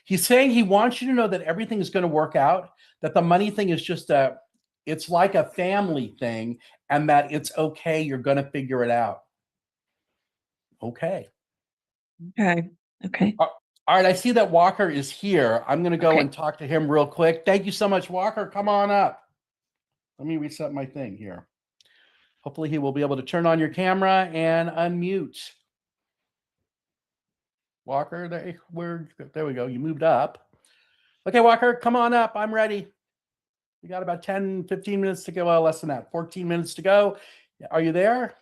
He's saying he wants you to know that everything is going to work out, that the money thing is just it's like a family thing, and that it's okay. You're going to figure it out. Okay. Okay. All right, I see that Walker is here. I'm going to go Okay. and talk to him real quick. Thank you so much, Walker. Come on up. Let me reset my thing here. Hopefully he will be able to turn on your camera and unmute. Walker, there we go. You moved up. Okay, Walker, come on up. I'm ready. We got about 10, 15 minutes to go. Well, less than that, 14 minutes to go. Are you there?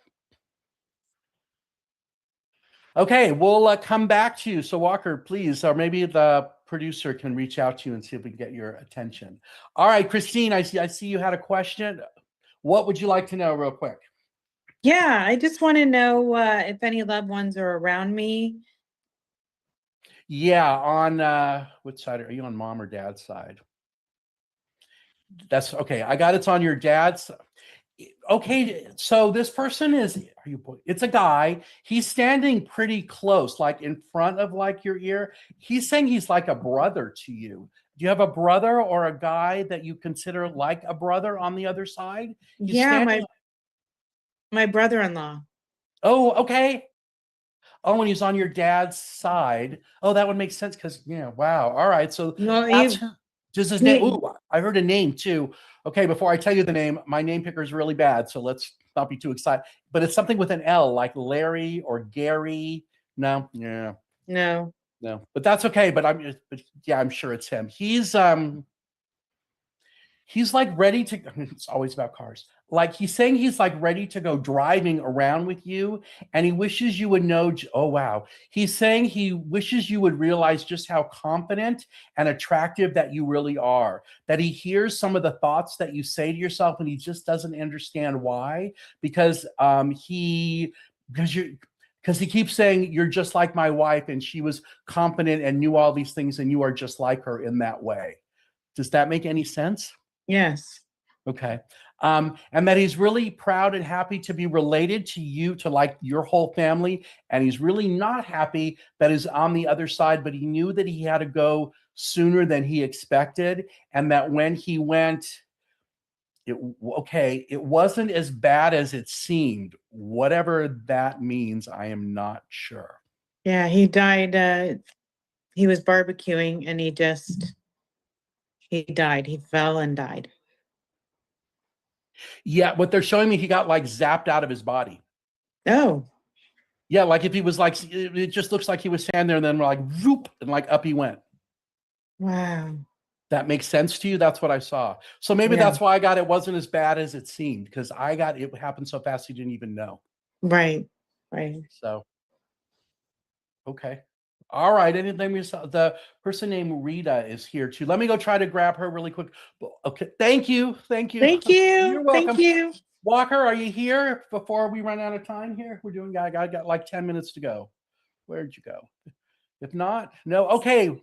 Okay, we'll come back to you. So Walker, please, or maybe the producer can reach out to you and see if we can get your attention. All right, Christine, I see you had a question. What would you like to know real quick? Yeah, I just want to know if any loved ones are around me. Yeah, on which side are you, on mom or dad's side? That's okay. I got it's on your dad's. Okay, so this person it's a guy. He's standing pretty close, like in front of like your ear. He's saying he's like a brother to you. Do you have a brother or a guy that you consider like a brother on the other side? He's Yeah, standing- my brother-in-law. Oh, okay. Oh, and he's on your dad's side. Oh, that would make sense because wow. All right, so Well, that's he- just his name. he- Ooh, I heard a name too. Okay, before I tell you the name, my name picker is really bad, so let's not be too excited. But it's something with an L, like Larry or Gary. No, yeah, no. no. But that's okay. But I'm sure it's him. He's like ready to. It's always about cars. Like he's saying he's like ready to go driving around with you, and he wishes you would know. Oh wow, he's saying he wishes you would realize just how confident and attractive that you really are. That he hears some of the thoughts that you say to yourself, and he just doesn't understand why. Because he keeps saying you're just like my wife, and she was confident and knew all these things, and you are just like her in that way. Does that make any sense? Yes. Okay. And that he's really proud and happy to be related to you, to like your whole family. And he's really not happy that he's on the other side, but he knew that he had to go sooner than he expected. And that when he went, it wasn't as bad as it seemed. Whatever that means, I am not sure. Yeah, he died. He was barbecuing and he died. He fell and died. Yeah, what they're showing me, he got like zapped out of his body. Oh, Yeah, like if he was like, it just looks like he was standing there and then we're like, whoop, and like up he went. wow. That makes sense to you? That's what I saw. So maybe Yeah. that's why I got it wasn't as bad as it seemed, because it happened so fast you didn't even know. Right. Right. So, okay. All right. Anything we saw? The person named Rita is here too. Let me go try to grab her really quick. Okay. Thank you. Thank you. Thank you. You're welcome. Thank you. Walker, are you here before we run out of time here? I got like 10 minutes to go. Where'd you go? If not, no. Okay.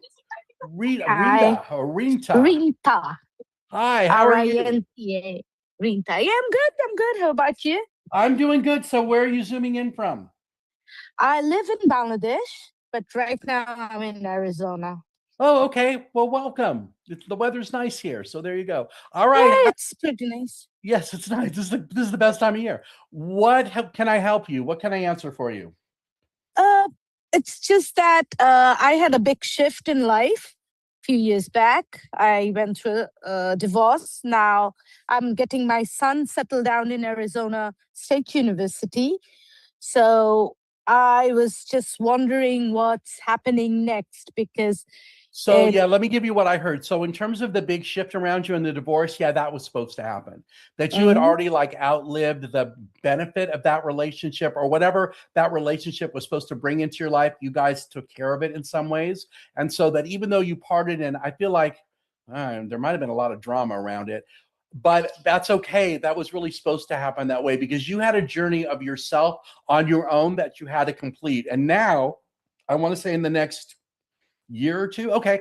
Rita. Rinta. Hi, how are you? R-I-N-T-A. Rinta. Yeah, I'm good. I'm good. How about you? I'm doing good. So where are you zooming in from? I live in Bangladesh, but right now I'm in Arizona. Oh, okay. Well, welcome. The weather's nice here, so there you go. All Yeah, right. it's pretty nice. Yes, it's nice. This is the best time of year. Can I help you? What can I answer for you? It's just that I had a big shift in life a few years back. I went through a divorce. Now I'm getting my son settled down in Arizona State University. So I was just wondering what's happening next because So It- yeah, let me give you what I heard. So in terms of the big shift around you and the divorce, yeah, that was supposed to happen. That you had Mhm. already like outlived the benefit of that relationship or whatever that relationship was supposed to bring into your life. You guys took care of it in some ways. And so that even though you parted, and I feel like there might have been a lot of drama around it, but that's okay. That was really supposed to happen that way because you had a journey of yourself on your own that you had to complete. And now I want to say in the next year or two, okay,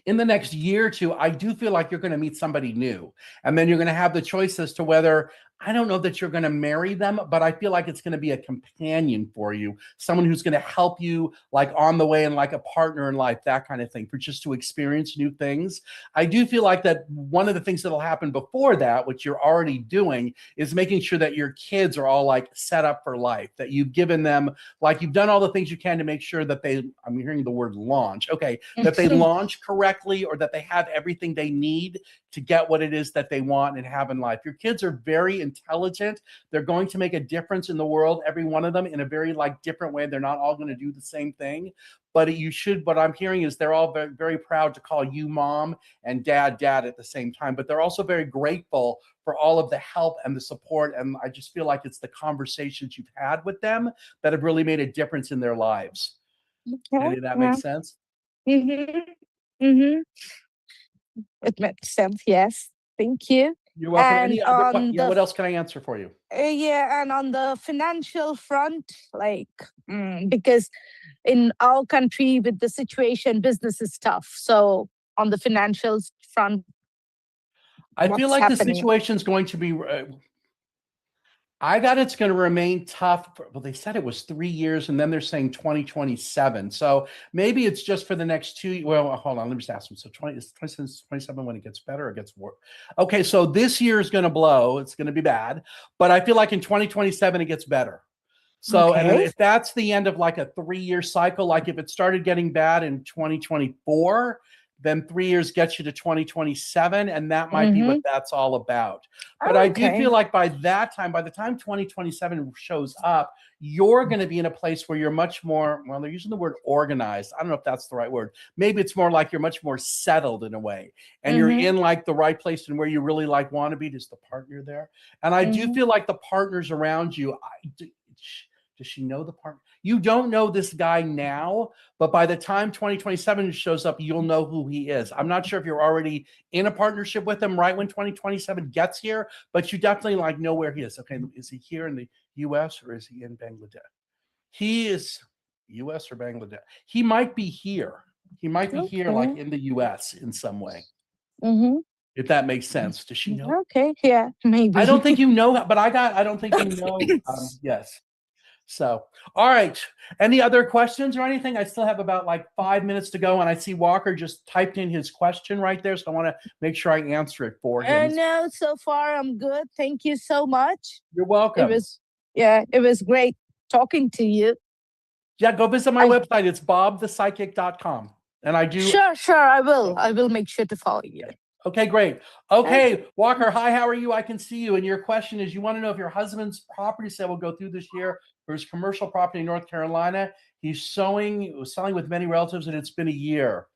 in the next year or two, I do feel like you're going to meet somebody new. And then you're going to have the choice as to whether I don't know that you're going to marry them, but I feel like it's going to be a companion for you, someone who's going to help you like on the way and like a partner in life, that kind of thing, for just to experience new things. I do feel like that one of the things that'll happen before that, which you're already doing, is making sure that your kids are all like set up for life, that you've given them, like you've done all the things you can to make sure that they, I'm hearing the word launch, okay, that they launch correctly, or that they have everything they need to get what it is that they want and have in life. Your kids are very intelligent. They're going to make a difference in the world, every one of them, in a very like different way. They're not all going to do the same thing, but you should, what I'm hearing is they're all very, very proud to call you mom and dad at the same time, but they're also very grateful for all of the help and the support. And I just feel like it's the conversations you've had with them that have really made a difference in their lives. Okay, Did that yeah. make sense? Mm-hmm. Mm-hmm. It makes sense. Yes. Thank you. You're welcome. And Any other on yeah, the what else can I answer for you? yeah, and on the financial front, like because in our country with the situation, business is tough. So on the financial front, I feel what's like the happening? situation's going to be, I got it's going to remain tough. Well, they said it was 3 years, and then they're saying 2027. So maybe it's just for the next 2. Well, hold on. Let me just ask them. So 27 when it gets better or gets worse? Okay, so this year is going to blow. It's going to be bad. But I feel like in 2027, it gets better. So, and then Okay. if that's the end of like a 3-year cycle, like if it started getting bad in 2024, then 3 years gets you to 2027, and that might be what that's all about. But I do Okay. feel like by that time, by the time 2027 shows up, you're going to be in a place where you're much more, well, they're using the word organized. I don't know if that's the right word. Maybe it's more like you're much more settled in a way, and you're in like the right place and where you really like want to be. Does the partner there? And I do feel like the partners around you, does she know the partner? You don't know this guy now, but by the time 2027 shows up, you'll know who he is. I'm not sure if you're already in a partnership with him right when 2027 gets here, but you definitely like know where he is. Okay, is he here in the US or is he in Bangladesh? He is US or Bangladesh. He might be here. He might be here like in the US in some way. If that makes sense. Does she know? Okay. Yeah, maybe. I don't think you know, but I don't think you know. Yes. So, all right. Any other questions or anything? I still have about like 5 minutes to go, and I see Walker just typed in his question right there, so I want to make sure I answer it for him. No, so far I'm good. Thank you so much. You're welcome. It was great talking to you. Yeah, go visit my website. It's bobthepsychic.com. And I do. Sure, I will. I will make sure to follow you. Okay, great. Okay, Walker, hi, how are you? I can see you. And your question is, you want to know if your husband's property sale will go through this year for his commercial property in North Carolina. He's selling with many relatives, and it's been a year.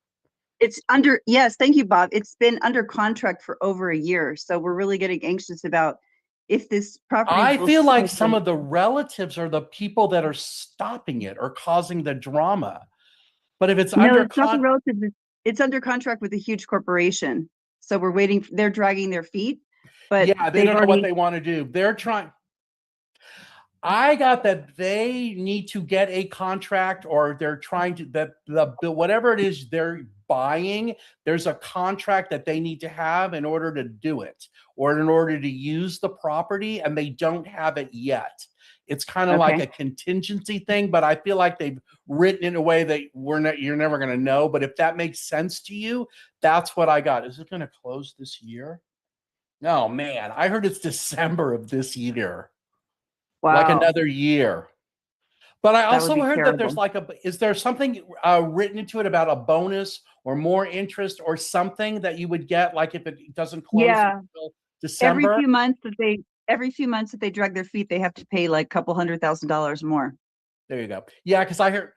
Yes, thank you, Bob. It's been under contract for over a year. So we're really getting anxious about if this property. I feel like some of the relatives are the people that are stopping it or causing the drama. But if it's under it's not the relatives. It's under contract with a huge corporation. So we're waiting. They're dragging their feet. But yeah, they don't know what they want to do. They're trying. I got that they need to get a contract, or they're trying to, that the whatever it is they're buying, there's a contract that they need to have in order to do it, or in order to use the property, and they don't have it yet. It's kind of like a contingency thing, but I feel like they've written in a way that you're never going to know. But if that makes sense to you, that's what I got. Is it going to close this year? Oh man, I heard it's December of this year. Wow. Like another year. But I also heard terrible. that there's like is there something written into it about a bonus or more interest or something that you would get, like if it doesn't close until December? Every few months that they drag their feet, they have to pay like a couple $100,000 more. There you go. Yeah, because I heard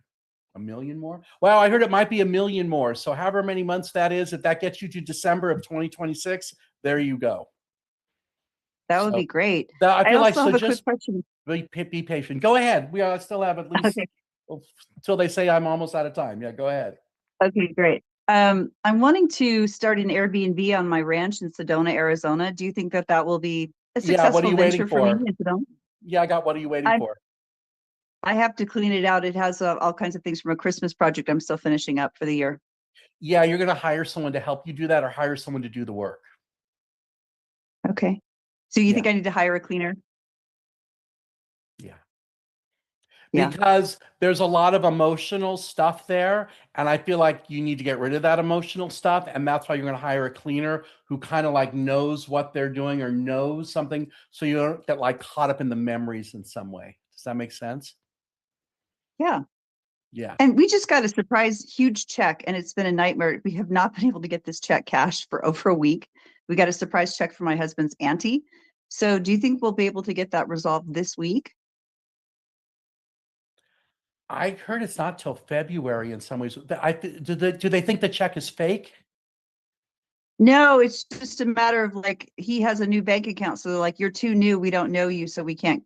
$1 million more. Well, I heard it might be $1 million more. So however many months that is, if that gets you to December of 2026, there you go. That would be great. I feel like have a just quick question. be patient. Go ahead. We still have at least until they say I'm almost out of time. Yeah, go ahead. Okay, great. I'm wanting to start an Airbnb on my ranch in Sedona, Arizona. Do you think that will be a successful venture for me in Sedona? Yeah, I got. What are you waiting for? I have to clean it out. It has all kinds of things from a Christmas project I'm still finishing up for the year. Yeah, you're going to hire someone to help you do that, or hire someone to do the work. Okay. So you Yeah. think I need to hire a cleaner? Yeah. Yeah. Because there's a lot of emotional stuff there. And I feel like you need to get rid of that emotional stuff. And that's why you're going to hire a cleaner who kind of like knows what they're doing or knows something. So you don't get like caught up in the memories in some way. Does that make sense? Yeah. Yeah. And we just got a surprise huge check, and it's been a nightmare. We have not been able to get this check cashed for over a week. We got a surprise check from my husband's auntie. So do you think we'll be able to get that resolved this week? I heard it's not till February in some ways. Do they think the check is fake? No, it's just a matter of like, he has a new bank account. So they're like, you're too new. We don't know you. So we can't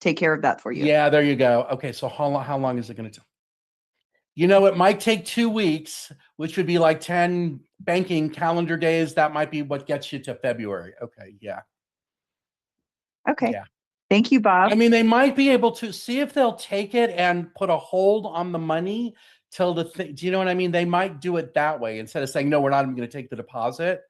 take care of that for you. Yeah, there you go. Okay, so how long is it going to take? You know, it might take 2 weeks, which would be like 10 banking calendar days. That might be what gets you to February. Okay, yeah. Okay. Yeah. Thank you, Bob. I mean, they might be able to see if they'll take it and put a hold on the money till do you know what I mean? They might do it that way instead of saying, no, we're not even going to take the deposit.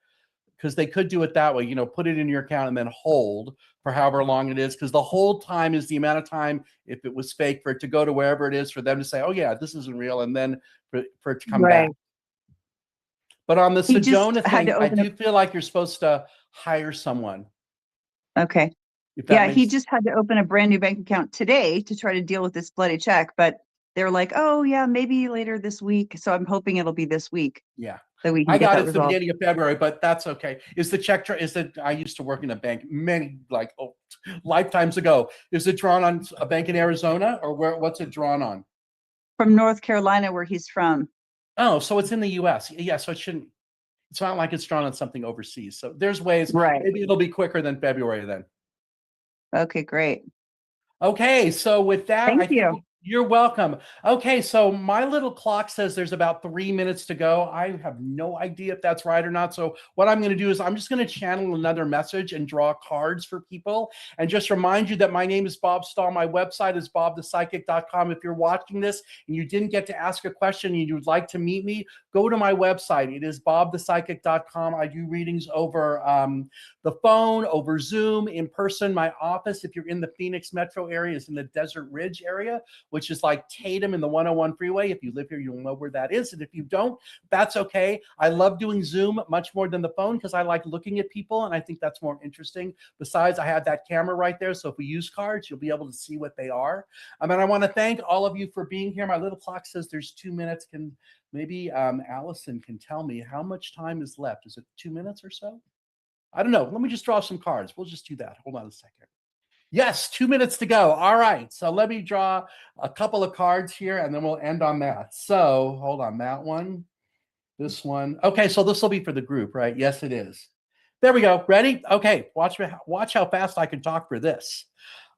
Because they could do it that way, you know, put it in your account and then hold for however long it is. Because the hold time is the amount of time, if it was fake, for it to go to wherever it is, for them to say, oh yeah, this isn't real, and then for it to come back. But on the He just Sedona had thing, to I open do feel like you're supposed to hire someone. Okay. If that Yeah, he makes- just had to open a brand new bank account today to try to deal with this bloody check, but they're like, oh yeah, maybe later this week. So I'm hoping it'll be this week Yeah. that we can I get got that it's the resolved. beginning of February, but that's okay. Is the check, I used to work in a bank many, like, lifetimes ago. Is it drawn on a bank in Arizona, or what's it drawn on? From North Carolina, where he's from. Oh, so it's in the US. Yeah, so it's not like it's drawn on something overseas. So there's ways, Right. maybe it'll be quicker than February then. Okay, great. Okay, so with that, Thank you. You're welcome. Okay, so my little clock says there's about 3 minutes to go. I have no idea if that's right or not. So what I'm going to do is I'm just going to channel another message and draw cards for people. And just remind you that my name is Bob Stahl. My website is bobthepsychic.com. If you're watching this and you didn't get to ask a question and you'd like to meet me, go to my website. It is bobthepsychic.com. I do readings over the phone, over Zoom, in person. My office, if you're in the Phoenix metro area, is in the Desert Ridge area, which is like Tatum and the 101 freeway. If you live here, you'll know where that is. And if you don't, that's okay. I love doing Zoom much more than the phone because I like looking at people, and I think that's more interesting. Besides, I have that camera right there. So if we use cards, you'll be able to see what they are. And I want to thank all of you for being here. My little clock says there's 2 minutes. Can maybe Allison can tell me how much time is left? Is it 2 minutes or so? I don't know. Let me just draw some cards. We'll just do that. Hold on a second. Yes, 2 minutes to go. All right. So let me draw a couple of cards here and then we'll end on that. So hold on, that one, this one. Okay, so this will be for the group, right? Yes, it is. There we go. Ready? Okay, watch how fast I can talk for this.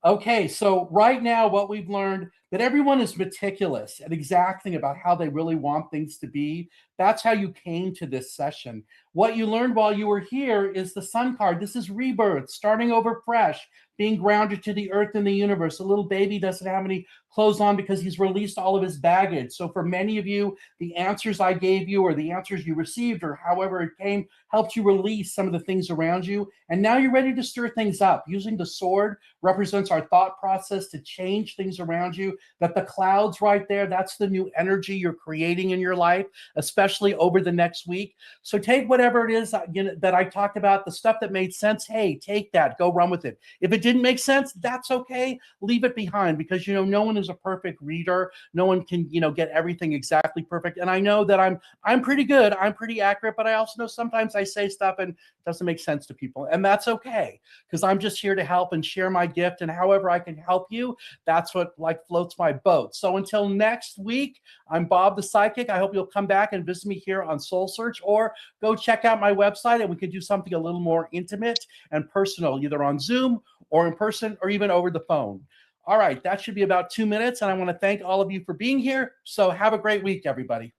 Okay, so right now what we've learned, that everyone is meticulous and exacting about how they really want things to be. That's how you came to this session. What you learned while you were here is the Sun card. This is rebirth, starting over fresh, being grounded to the earth and the universe. A little baby doesn't have any clothes on because he's released all of his baggage. So for many of you, the answers I gave you or the answers you received or however it came helped you release some of the things around you. And now you're ready to stir things up. Using the sword represents our thought process to change things around you. That the clouds right there, that's the new energy you're creating in your life, especially over the next week. So take whatever it is that I talked about, the stuff that made sense. Hey, take that, go run with it. If it didn't make sense, that's okay. Leave it behind because, no one is a perfect reader. No one can, get everything exactly perfect. And I know that I'm pretty good. I'm pretty accurate, but I also know sometimes I say stuff and it doesn't make sense to people. And that's okay because I'm just here to help and share my gift. And however I can help you, that's what floats my boat. So until next week, I'm Bob the Psychic. I hope you'll come back and visit me here on Soul Search, or go check out my website and we can do something a little more intimate and personal, either on Zoom or in person or even over the phone. All right, that should be about 2 minutes. And I want to thank all of you for being here. So have a great week, everybody.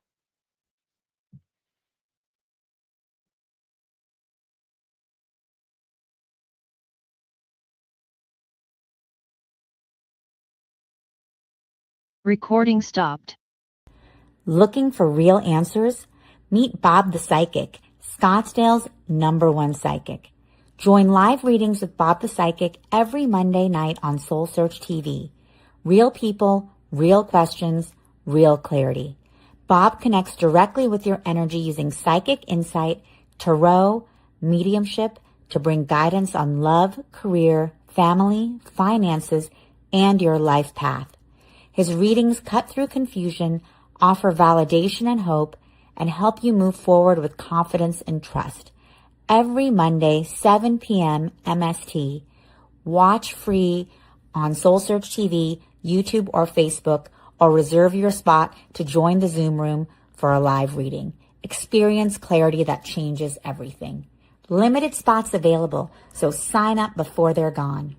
Recording stopped. Looking for real answers? Meet Bob the Psychic, Scottsdale's #1 psychic. Join live readings with Bob the Psychic every Monday night on Soul Search TV. Real people, real questions, real clarity. Bob connects directly with your energy using psychic insight, tarot, mediumship to bring guidance on love, career, family, finances, and your life path. His readings cut through confusion, offer validation and hope, and help you move forward with confidence and trust. Every Monday, 7 p.m. MST. Watch free on Soul Search TV, YouTube, or Facebook, or reserve your spot to join the Zoom room for a live reading. Experience clarity that changes everything. Limited spots available, so sign up before they're gone.